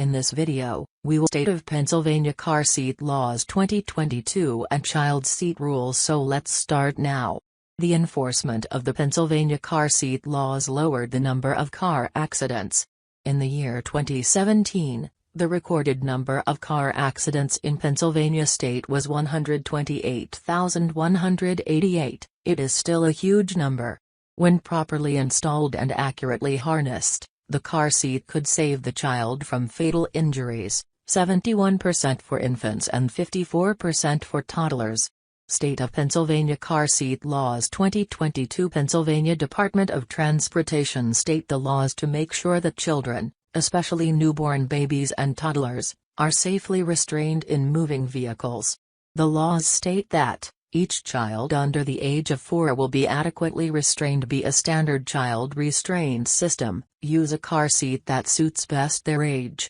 In this video, we will State of Pennsylvania Car Seat Laws 2022 and Child Seat Rules. So let's start now. The enforcement of the Pennsylvania car seat laws lowered the number of car accidents. In the year 2017, the recorded number of car accidents in Pennsylvania state was 128,188. It is still a huge number. When properly installed and accurately harnessed, the car seat could save the child from fatal injuries, 71% for infants and 54% for toddlers. State of Pennsylvania Car Seat Laws 2022. Pennsylvania Department of Transportation state the laws to make sure that children, especially newborn babies and toddlers, are safely restrained in moving vehicles. The laws state that each child under the age of 4 will be adequately restrained by a standard child restraint system, use a car seat that suits best their age,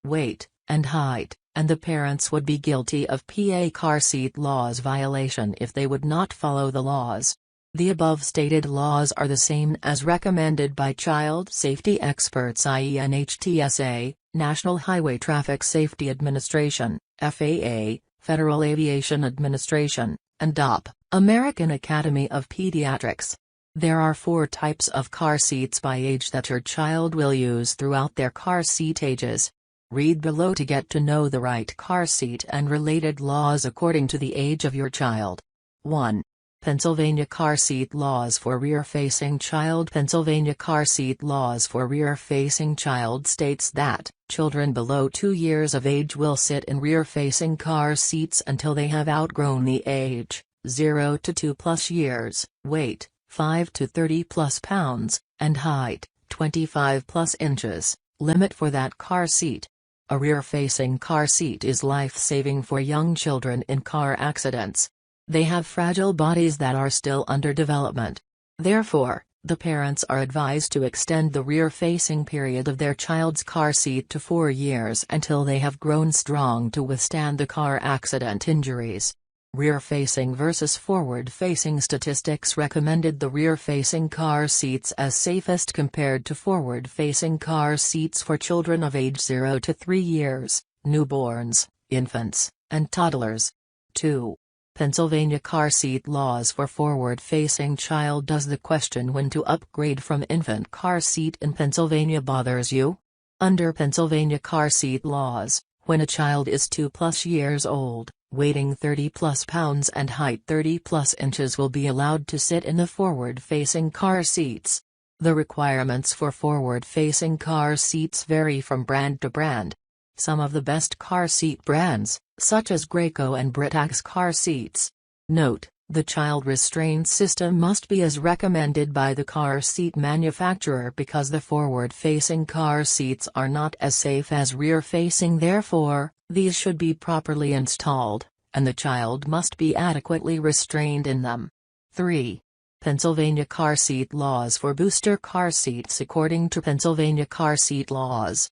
weight, and height, and the parents would be guilty of PA car seat laws violation if they would not follow the laws. The above stated laws are the same as recommended by child safety experts, i.e. NHTSA, National Highway Traffic Safety Administration, FAA, Federal Aviation Administration, and DOP, American Academy of Pediatrics. There are 4 types of car seats by age that your child will use throughout their car seat ages. Read below to get to know the right car seat and related laws according to the age of your child. 1. Pennsylvania Car Seat Laws for Rear-Facing Child. Pennsylvania Car Seat Laws for Rear-Facing Child states that children below 2 years of age will sit in rear-facing car seats until they have outgrown the age, 0 to 2+ years, weight, 5 to 30+ pounds, and height, 25+ inches, limit for that car seat. A rear-facing car seat is life-saving for young children in car accidents. They have fragile bodies that are still under development. Therefore, the parents are advised to extend the rear-facing period of their child's car seat to 4 years until they have grown strong to withstand the car accident injuries. Rear-facing versus forward-facing statistics recommended the rear-facing car seats as safest compared to forward-facing car seats for children of age 0 to 3 years, newborns, infants, and toddlers. 2. Pennsylvania Car Seat Laws for Forward-Facing Child. Does the question when to upgrade from infant car seat in Pennsylvania bothers you? Under Pennsylvania car seat laws, when a child is 2+ years old, weighing 30+ pounds and height 30+ inches will be allowed to sit in the forward-facing car seats. The requirements for forward-facing car seats vary from brand to brand. Some of the best car seat brands, such as Graco and Britax car seats. Note, the child restraint system must be as recommended by the car seat manufacturer because the forward-facing car seats are not as safe as rear-facing. Therefore, these should be properly installed, and the child must be adequately restrained in them. 3. Pennsylvania Car Seat Laws for Booster Car Seats. According to Pennsylvania car seat laws,